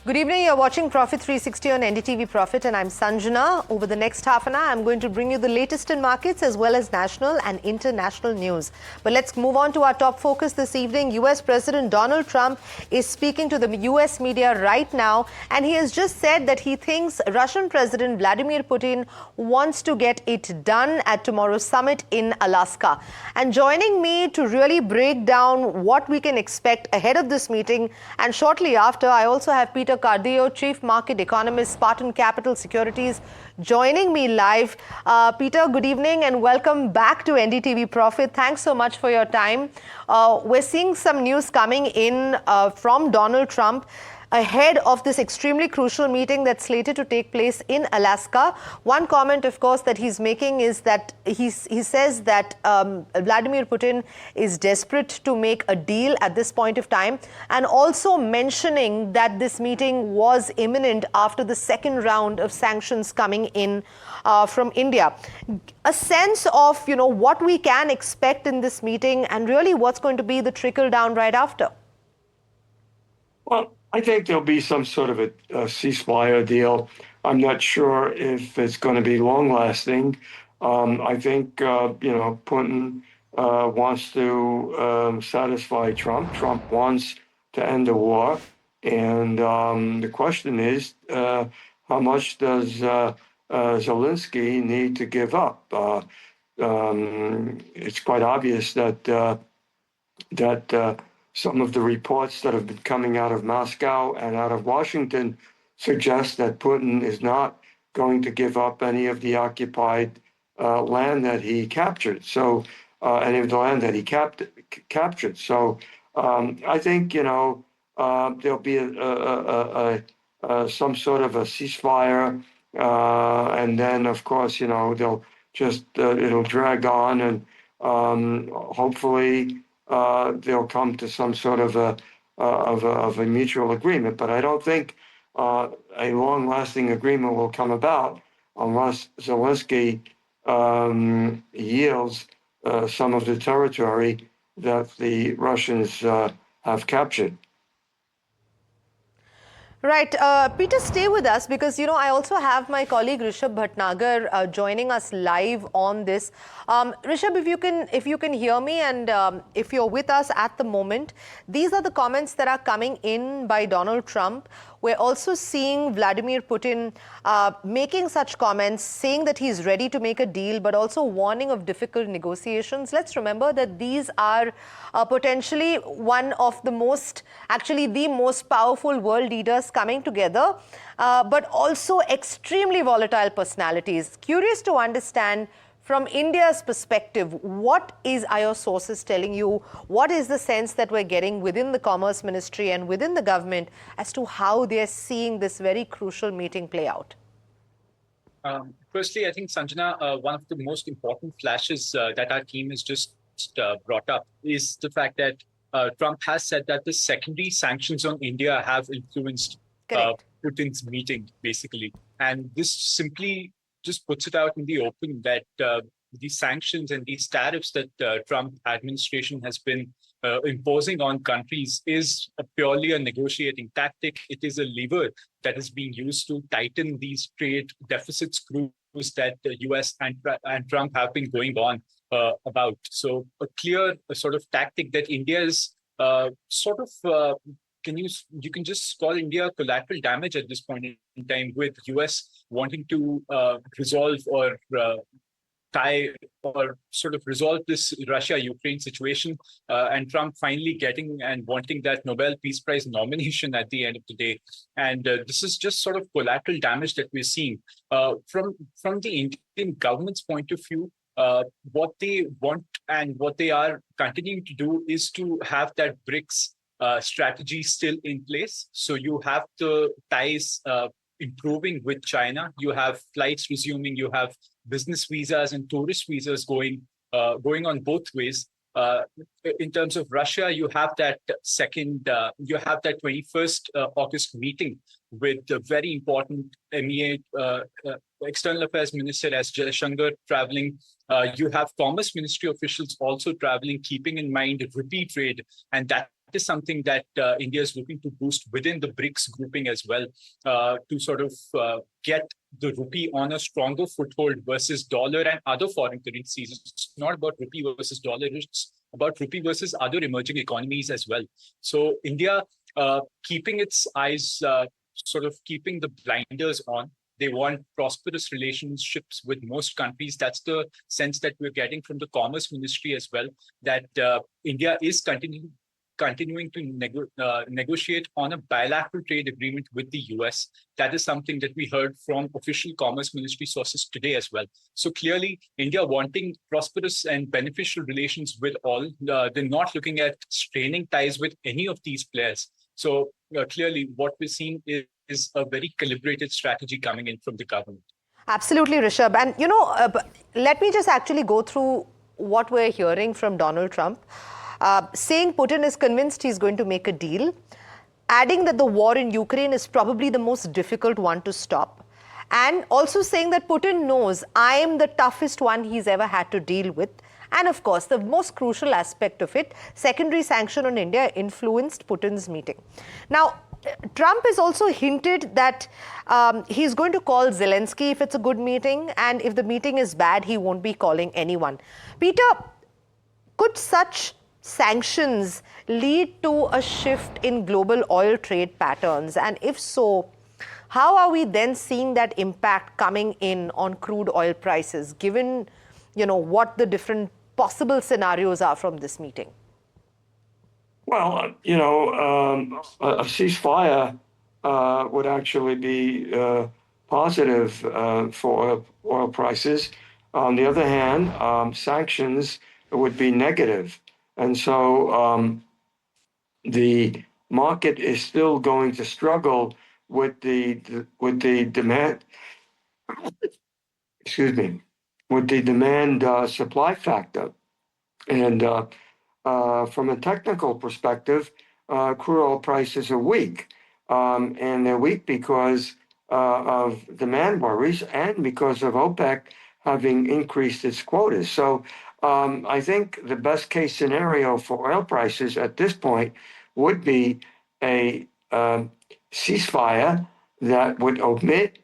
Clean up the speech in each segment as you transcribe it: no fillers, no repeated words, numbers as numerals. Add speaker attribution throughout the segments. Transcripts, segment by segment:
Speaker 1: Good evening. You're watching Profit 360 on NDTV Profit, and I'm Sanjana. Over the next half an hour, I'm going to bring you the latest in markets as well as national and international news. But let's move on to our top focus this evening. US President Donald Trump is speaking to the US media right now, and he has just said that he thinks Russian President Vladimir Putin wants to get it done at tomorrow's summit in Alaska. And joining me to really break down what we can expect ahead of this meeting and shortly after, I also have Peter Cardillo, Chief Market Economist, Spartan Capital Securities, joining me live. Peter, good evening and welcome back to NDTV Profit. Thanks so much for your time. We're seeing some news coming in from Donald Trump ahead of this extremely crucial meeting that's slated to take place in Alaska. One comment, of course, that he's making is that he says that Vladimir Putin is desperate to make a deal at this point of time, and also mentioning that this meeting was imminent after the second round of sanctions coming in from India. A sense of, what we can expect in this meeting and really what's going to be the trickle down right after.
Speaker 2: Well, I think there'll be some sort of a ceasefire deal. I'm not sure if it's going to be long-lasting. I think, Putin wants to satisfy Trump. Trump wants to end the war. And the question is, how much does Zelensky need to give up? It's quite obvious that some of the reports that have been coming out of Moscow and out of Washington suggest that Putin is not going to give up any of the occupied land that he captured. So, any of the land that he captured. So, I think there'll be some sort of a ceasefire, and then of course they'll just it'll drag on, and hopefully. They'll come to some sort of a mutual agreement, but I don't think a long-lasting agreement will come about unless Zelensky yields some of the territory that the Russians have captured.
Speaker 1: Right. Peter, stay with us because, I also have my colleague Rishabh Bhatnagar joining us live on this. Rishabh, if you can hear me and if you're with us at the moment, these are the comments that are coming in by Donald Trump. We're also seeing Vladimir Putin making such comments, saying that he's ready to make a deal, but also warning of difficult negotiations. Let's remember that these are potentially one of the most powerful world leaders coming together, but also extremely volatile personalities. Curious to understand from India's perspective, what are your sources telling you? What is the sense that we're getting within the Commerce Ministry and within the government as to how they're seeing this very crucial meeting play out?
Speaker 3: Firstly, I think, Sanjana, one of the most important flashes that our team has just brought up is the fact that Trump has said that the secondary sanctions on India have influenced Putin's meeting, basically. And this simply just puts it out in the open that these sanctions and these tariffs that Trump administration has been imposing on countries is purely a negotiating tactic. It is a lever that is being used to tighten these trade deficit screws that the US and Trump have been going on about. So a clear sort of tactic that India is you can just call India collateral damage at this point in time, with US wanting to resolve or resolve this Russia-Ukraine situation, and Trump finally getting and wanting that Nobel Peace Prize nomination at the end of the day. And this is just sort of collateral damage that we're seeing. From the Indian government's point of view, what they want and what they are continuing to do is to have that BRICS strategy still in place. So you have the ties improving with China. You have flights resuming. You have business visas and tourist visas going on both ways. In terms of Russia, you have that 21st August meeting with the very important MEA External Affairs Minister S. Jaishankar traveling. You have Commerce Ministry officials also traveling, keeping in mind rupee trade, and that is something that India is looking to boost within the BRICS grouping as well, to sort of get the rupee on a stronger foothold versus dollar and other foreign currencies. It's not about rupee versus dollar, it's about rupee versus other emerging economies as well. So India keeping its eyes, sort of keeping the blinders on. They want prosperous relationships with most countries. That's the sense that we're getting from the Commerce Ministry as well, that India is continuing to negotiate on a bilateral trade agreement with the US. That is something that we heard from official Commerce Ministry sources today as well. So clearly, India wanting prosperous and beneficial relations with all. They're not looking at straining ties with any of these players. So clearly, what we're seeing is a very calibrated strategy coming in from the government.
Speaker 1: Absolutely, Rishabh. And, let me just actually go through what we're hearing from Donald Trump, saying Putin is convinced he's going to make a deal, adding that the war in Ukraine is probably the most difficult one to stop, and also saying that Putin knows I am the toughest one he's ever had to deal with. And of course, the most crucial aspect of it, secondary sanction on India influenced Putin's meeting. Now, Trump has also hinted that he's going to call Zelensky if it's a good meeting, and if the meeting is bad, he won't be calling anyone. Peter, could such sanctions lead to a shift in global oil trade patterns? And if so, how are we then seeing that impact coming in on crude oil prices, given what the different possible scenarios are from this meeting?
Speaker 2: Well, a ceasefire would actually be positive for oil prices. On the other hand, sanctions would be negative. And so the market is still going to struggle with the demand, with the demand supply factor. And from a technical perspective, crude oil prices are weak. And they're weak because of demand worries and because of OPEC having increased its quotas. So I think the best case scenario for oil prices at this point would be a ceasefire that would omit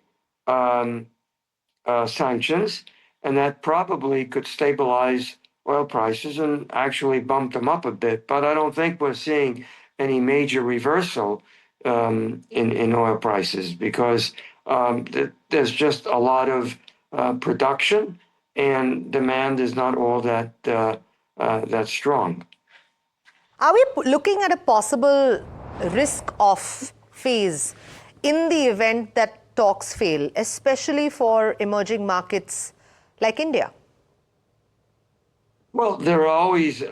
Speaker 2: sanctions, and that probably could stabilize oil prices and actually bump them up a bit. But I don't think we're seeing any major reversal in oil prices because there's just a lot of production and demand is not all that strong.
Speaker 1: Are we looking at a possible risk-off phase in the event that talks fail, especially for emerging markets like India?
Speaker 2: Well, there are always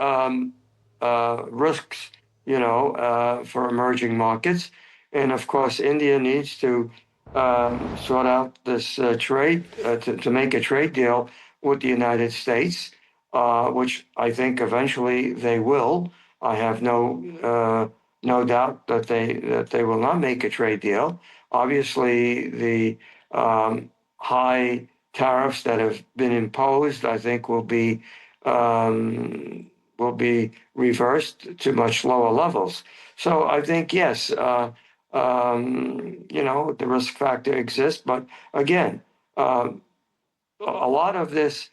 Speaker 2: risks, for emerging markets. And of course, India needs to sort out this trade, to make a trade deal with the United States, which I think eventually they will. I have no doubt that they will not make a trade deal. Obviously, the high tariffs that have been imposed, I think, will be reversed to much lower levels. So I think, yes, the risk factor exists. But again, a lot of this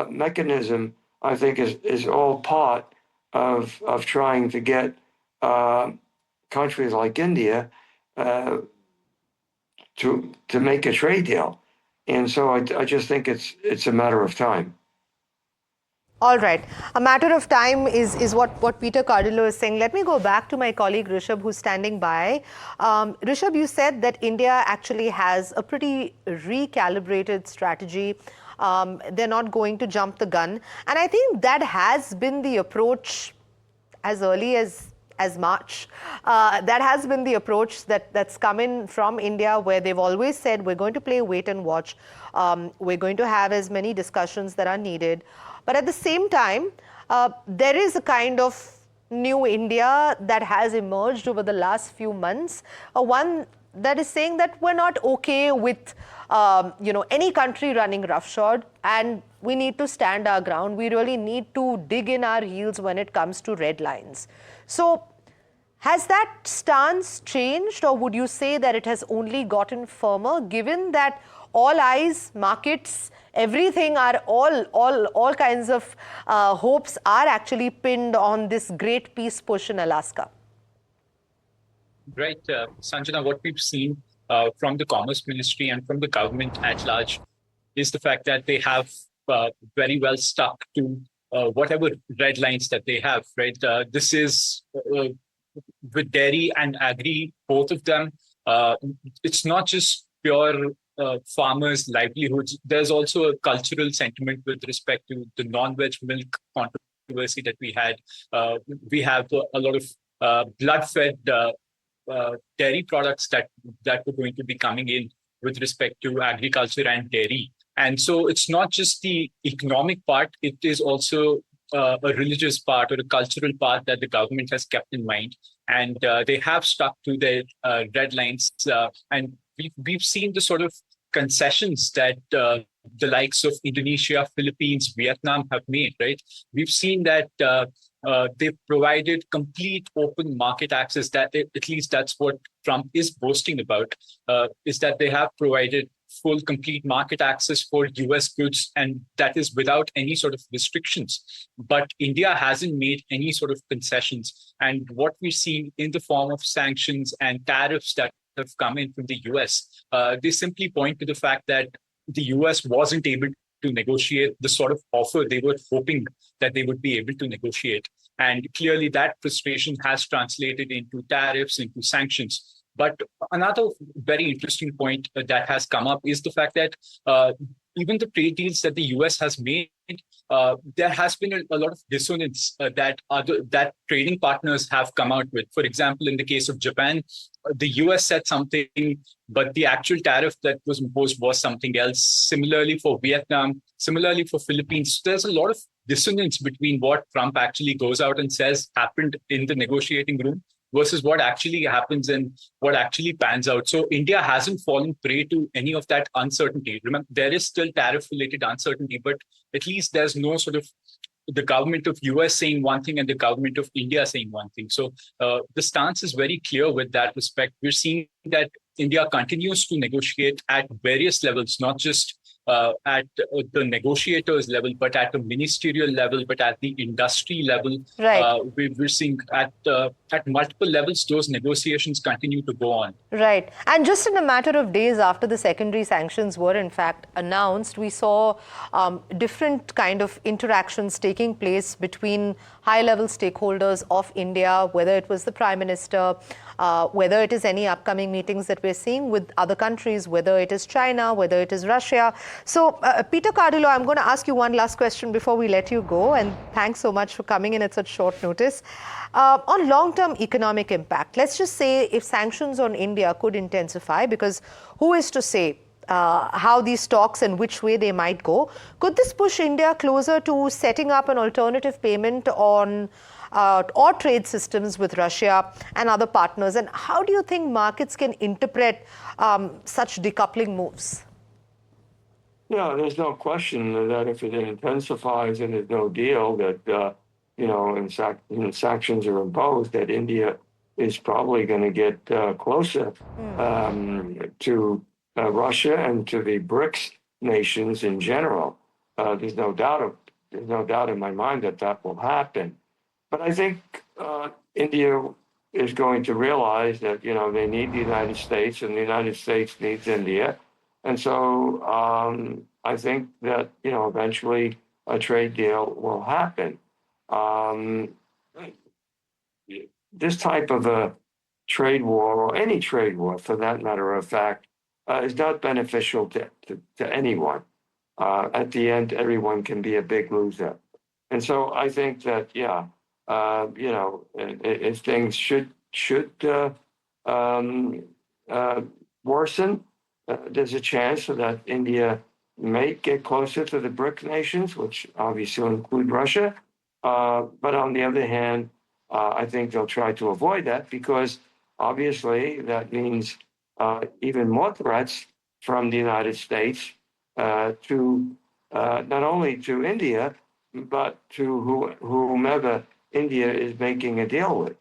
Speaker 2: mechanism, I think, is all part of trying to get countries like India to make a trade deal. And so I just think it's a matter of time.
Speaker 1: All right. A matter of time is what Peter Cardillo is saying. Let me go back to my colleague Rishabh, who's standing by. Rishabh, you said that India actually has a pretty recalibrated strategy. They're not going to jump the gun. And I think that has been the approach as early as March. That has been the approach that's come in from India, where they've always said, we're going to play wait and watch. We're going to have as many discussions that are needed. But at the same time, there is a kind of new India that has emerged over the last few months, one that is saying that we're not okay with any country running roughshod, and we need to stand our ground. We really need to dig in our heels when it comes to red lines. So Has that stance changed, or would you say that it has only gotten firmer, given that all eyes, markets, everything are all kinds of hopes are actually pinned on this great peace push in Alaska?
Speaker 3: Right, Sanjana, what we've seen from the Commerce Ministry and from the government at large is the fact that they have very well stuck to whatever red lines that they have, right? This is with dairy and agri, both of them. Uh, it's not just pure farmers' livelihoods. There's also a cultural sentiment with respect to the non-veg milk controversy that we had. We have a lot of blood-fed dairy products that were going to be coming in with respect to agriculture and dairy. And so it's not just the economic part, it is also a religious part or a cultural part that the government has kept in mind. And they have stuck to their red lines. And we've seen the sort of concessions that the likes of Indonesia, Philippines, Vietnam have made, right? We've seen that they've provided complete open market access. That at least that's what Trump is boasting about, is that they have provided full, complete market access for US goods, and that is without any sort of restrictions. But India hasn't made any sort of concessions. And what we've seen in the form of sanctions and tariffs that have come in from the US, they simply point to the fact that the US wasn't able to negotiate the sort of offer they were hoping that they would be able to negotiate. And clearly that frustration has translated into tariffs, into sanctions. But another very interesting point that has come up is the fact that even the trade deals that the US has made, there has been a lot of dissonance that trading partners have come out with. For example, in the case of Japan, the US said something, but the actual tariff that was imposed was something else. Similarly for Vietnam, similarly for Philippines, there's a lot of dissonance between what Trump actually goes out and says happened in the negotiating room versus what actually happens and what actually pans out. So India hasn't fallen prey to any of that uncertainty. Remember, there is still tariff-related uncertainty, but at least there's no sort of the government of US saying one thing and the government of India saying one thing. So the stance is very clear with that respect. We're seeing that India continues to negotiate at various levels, not just at the negotiators level, but at the ministerial level, but at the industry level.
Speaker 1: Right.
Speaker 3: We're seeing at multiple levels, those negotiations continue to go on.
Speaker 1: Right. And just in a matter of days after the secondary sanctions were in fact announced, we saw different kind of interactions taking place between high-level stakeholders of India, whether it was the Prime Minister, whether it is any upcoming meetings that we're seeing with other countries, whether it is China, whether it is Russia. So, Peter Cardillo, I'm going to ask you one last question before we let you go, and thanks so much for coming in at such short notice. On long-term economic impact, let's just say if sanctions on India could intensify, because who is to say how these talks and which way they might go, could this push India closer to setting up an alternative payment on or trade systems with Russia and other partners? And how do you think markets can interpret such decoupling moves?
Speaker 2: Yeah, there's no question that if it intensifies and there's no deal, that and sanctions are imposed, that India is probably going to get closer to Russia and to the BRICS nations in general. There's no doubt in my mind that will happen. But I think India is going to realize that they need the United States and the United States needs India, and so I think that eventually a trade deal will happen. This type of a trade war, or any trade war for that matter of fact, is not beneficial to anyone. At the end, everyone can be a big loser. And so I think that, if things should worsen, there's a chance that India may get closer to the BRIC nations, which obviously include Russia. But on the other hand, I think they'll try to avoid that, because obviously that means even more threats from the United States to not only to India, but to whomever India is making a deal with.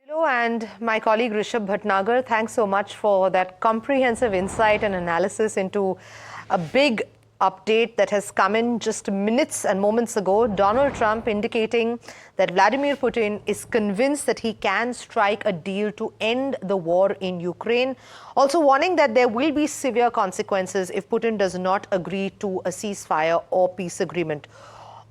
Speaker 1: Hello, and my colleague Rishabh Bhatnagar, thanks so much for that comprehensive insight and analysis into a big update that has come in just minutes and moments ago. Donald Trump indicating that Vladimir Putin is convinced that he can strike a deal to end the war in Ukraine. Also warning that there will be severe consequences if Putin does not agree to a ceasefire or peace agreement.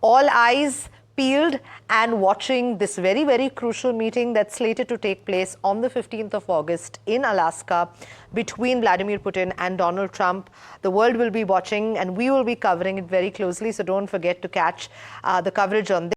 Speaker 1: All eyes peeled and watching this very, very crucial meeting that's slated to take place on the 15th of August in Alaska between Vladimir Putin and Donald Trump. The world will be watching and we will be covering it very closely. So don't forget to catch the coverage on this.